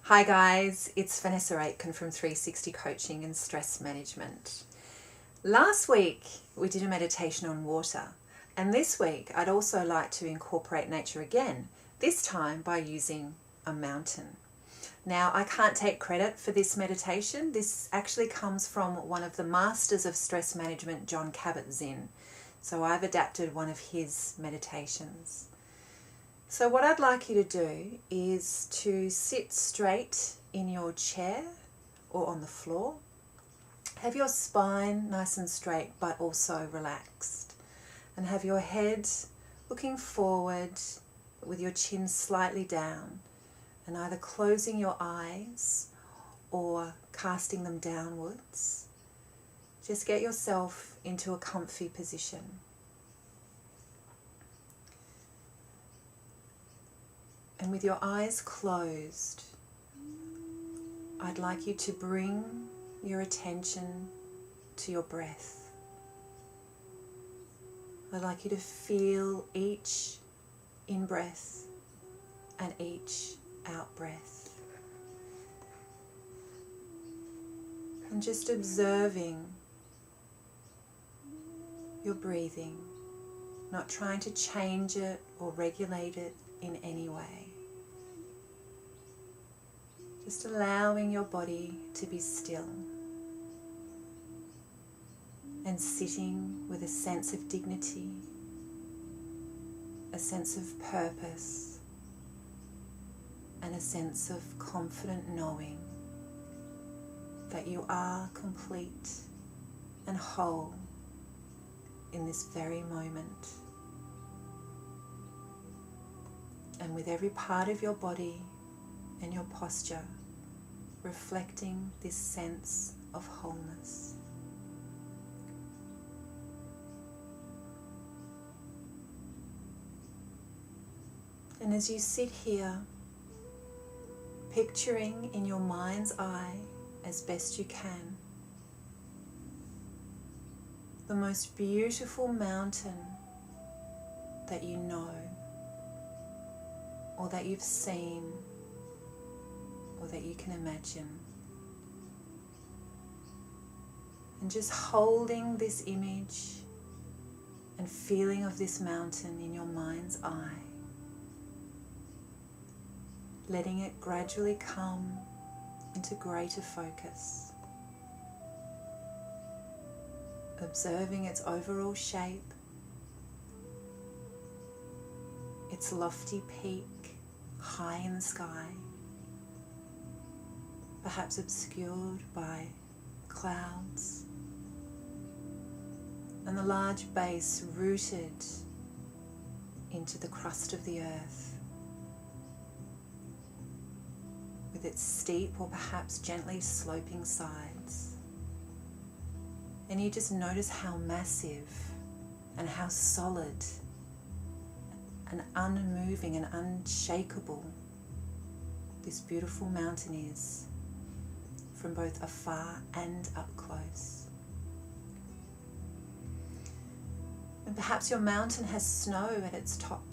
Hi guys, it's Vanessa Aitken from 360 Coaching and Stress Management. Last week we did a meditation on water, and this week I'd also like to incorporate nature again, this time by using a mountain. Now, I can't take credit for this meditation. This actually comes from one of the masters of stress management, John Kabat-Zinn. So I've adapted one of his meditations. So what I'd like you to do is to sit straight in your chair or on the floor. Have your spine nice and straight but also relaxed. And have your head looking forward with your chin slightly down, and either closing your eyes or casting them downwards. Just get yourself into a comfy position. And with your eyes closed, I'd like you to bring your attention to your breath. I'd like you to feel each in-breath and each out-breath. And just observing your breathing, not trying to change it or regulate it in any way. Just allowing your body to be still and sitting with a sense of dignity, a sense of purpose, and a sense of confident knowing that you are complete and whole in this very moment. And with every part of your body and your posture reflecting this sense of wholeness. And as you sit here, picturing in your mind's eye as best you can the most beautiful mountain that you know, or that you've seen, or that you can imagine. And just holding this image and feeling of this mountain in your mind's eye, letting it gradually come into greater focus, observing its overall shape, its lofty peak high in the sky, perhaps obscured by clouds, and the large base rooted into the crust of the earth, with its steep or perhaps gently sloping sides. And you just notice how massive and how solid and unmoving and unshakable this beautiful mountain is, from both afar and up close. And perhaps your mountain has snow at its top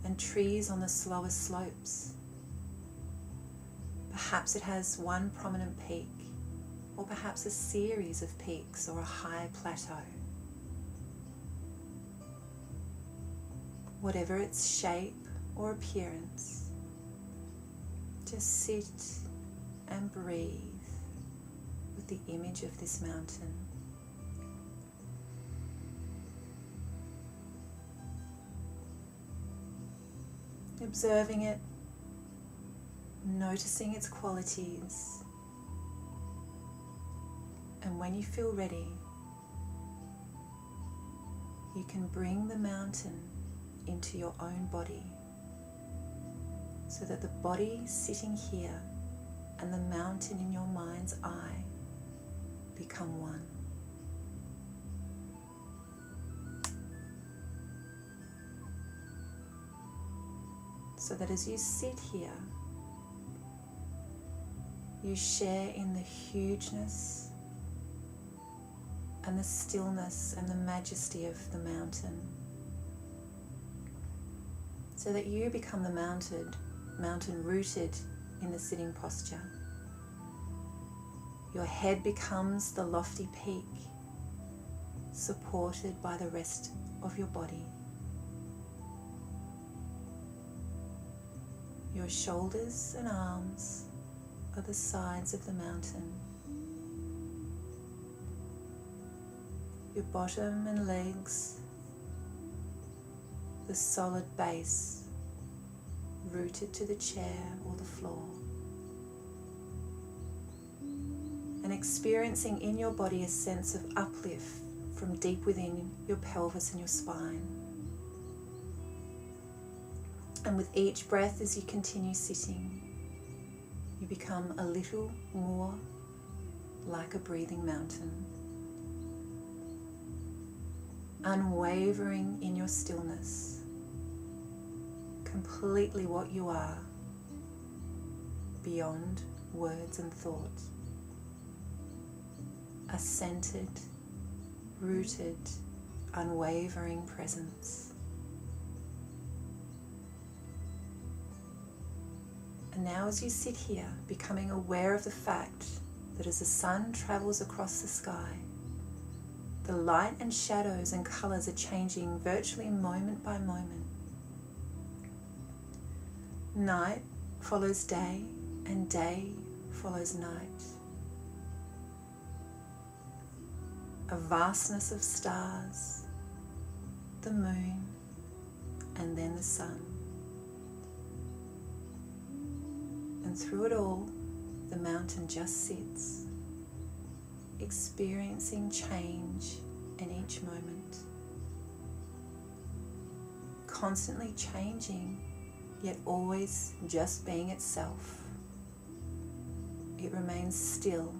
and trees on the slower slopes. Perhaps it has one prominent peak, or perhaps a series of peaks or a high plateau. Whatever its shape or appearance, just sit and breathe with the image of this mountain. Observing it, noticing its qualities, and when you feel ready, you can bring the mountain into your own body, so that the body sitting here and the mountain in your mind's eye become one. So that as you sit here, you share in the hugeness and the stillness and the majesty of the mountain, so that you become the mountain rooted in the sitting posture. Your head becomes the lofty peak, supported by the rest of your body. Your shoulders and arms are the sides of the mountain. Your bottom and legs, the solid base rooted to the chair or the floor. And experiencing in your body a sense of uplift from deep within your pelvis and your spine. And with each breath as you continue sitting, you become a little more like a breathing mountain, unwavering in your stillness, completely what you are, beyond words and thought. A centered, rooted, unwavering presence. And now as you sit here, becoming aware of the fact that as the sun travels across the sky, the light and shadows and colours are changing virtually moment by moment. Night follows day and day follows night. A vastness of stars, the moon, and then the sun. And through it all, the mountain just sits, experiencing change in each moment. Constantly changing, yet always just being itself. It remains still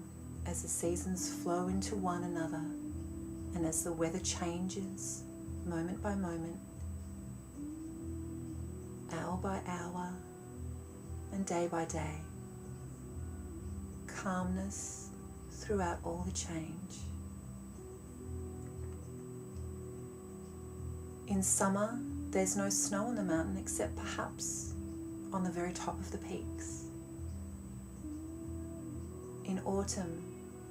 as the seasons flow into one another and as the weather changes moment by moment, hour by hour, and day by day. Calmness throughout all the change. In summer, there's no snow on the mountain except perhaps on the very top of the peaks. In autumn,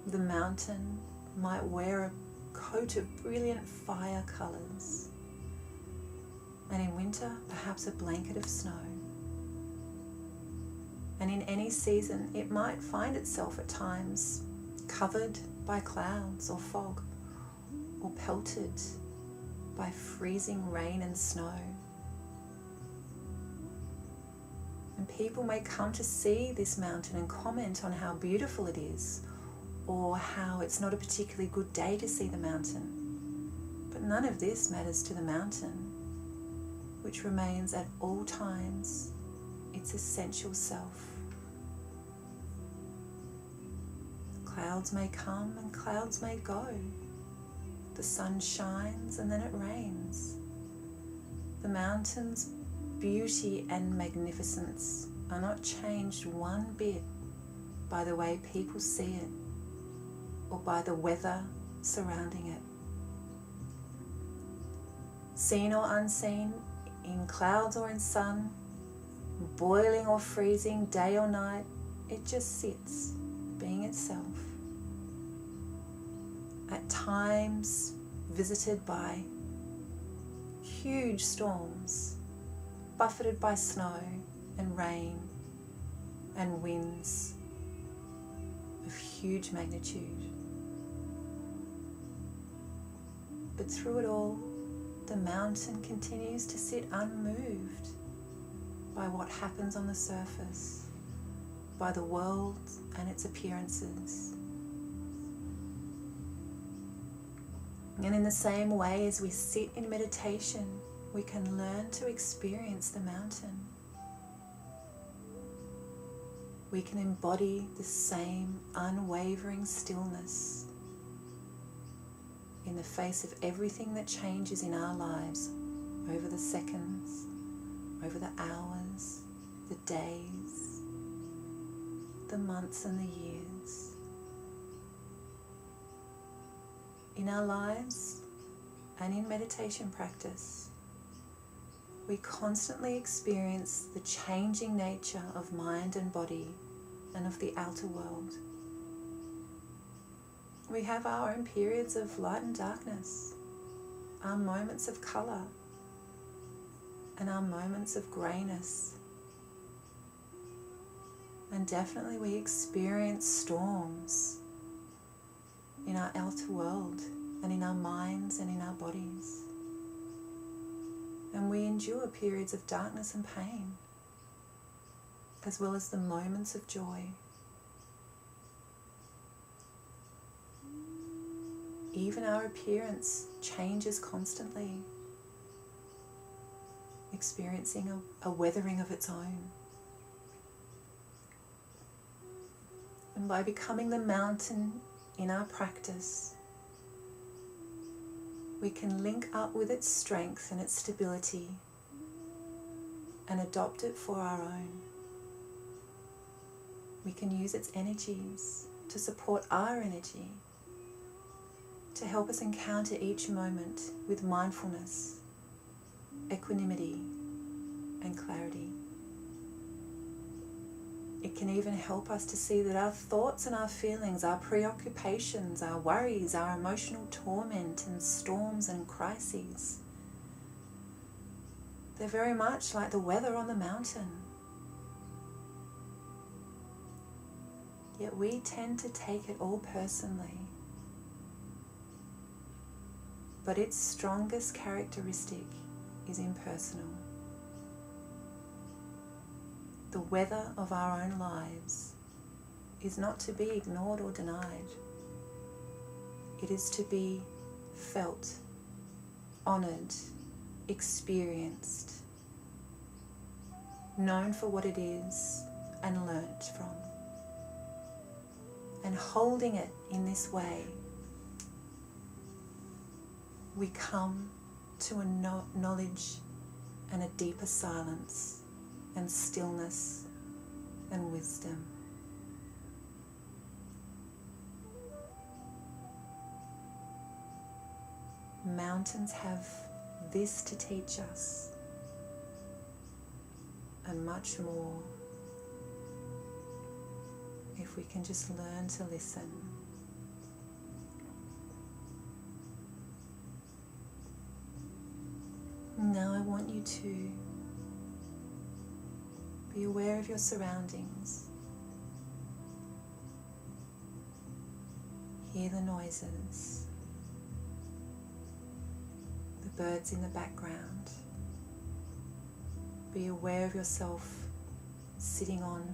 the mountain might wear a coat of brilliant fire colours, and in winter, perhaps a blanket of snow. And in any season, it might find itself at times covered by clouds or fog, or pelted by freezing rain and snow. And people may come to see this mountain and comment on how beautiful it is, or how it's not a particularly good day to see the mountain. But none of this matters to the mountain, which remains at all times its essential self. Clouds may come and clouds may go. The sun shines and then it rains. The mountain's beauty and magnificence are not changed one bit by the way people see it or by the weather surrounding it. Seen or unseen, in clouds or in sun, boiling or freezing, day or night, it just sits, being itself. At times visited by huge storms, buffeted by snow and rain and winds of huge magnitude. But through it all, the mountain continues to sit unmoved by what happens on the surface, by the world and its appearances. And in the same way as we sit in meditation, we can learn to experience the mountain. We can embody the same unwavering stillness in the face of everything that changes in our lives over the seconds, over the hours, the days, the months and the years. In our lives and in meditation practice, we constantly experience the changing nature of mind and body and of the outer world. We have our own periods of light and darkness, our moments of colour and our moments of greyness. And definitely we experience storms in our outer world and in our minds and in our bodies. And we endure periods of darkness and pain, as well as the moments of joy. Even our appearance changes constantly, experiencing a weathering of its own. And by becoming the mountain in our practice, we can link up with its strength and its stability and adopt it for our own. We can use its energies to support our energy, to help us encounter each moment with mindfulness, equanimity, and clarity. It can even help us to see that our thoughts and our feelings, our preoccupations, our worries, our emotional torment and storms and crises, they're very much like the weather on the mountain. Yet we tend to take it all personally. But its strongest characteristic is impersonal. The weather of our own lives is not to be ignored or denied. It is to be felt, honoured, experienced, known for what it is and learnt from. And holding it in this way, we come to a knowledge and a deeper silence and stillness and wisdom. Mountains have this to teach us and much more if we can just learn to listen. Now I want you to be aware of your surroundings. Hear the noises, the birds in the background. Be aware of yourself sitting on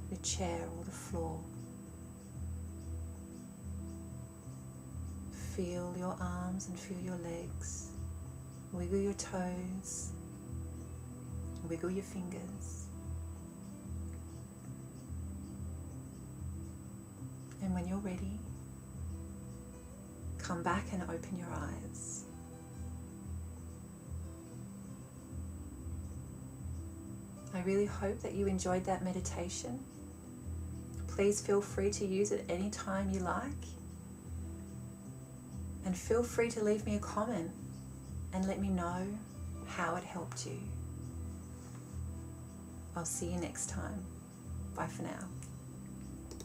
the chair or the floor. Feel your arms and feel your legs. Wiggle your toes, wiggle your fingers. And when you're ready, come back and open your eyes. I really hope that you enjoyed that meditation. Please feel free to use it anytime you like. And feel free to leave me a comment and let me know how it helped you. I'll see you next time. Bye for now.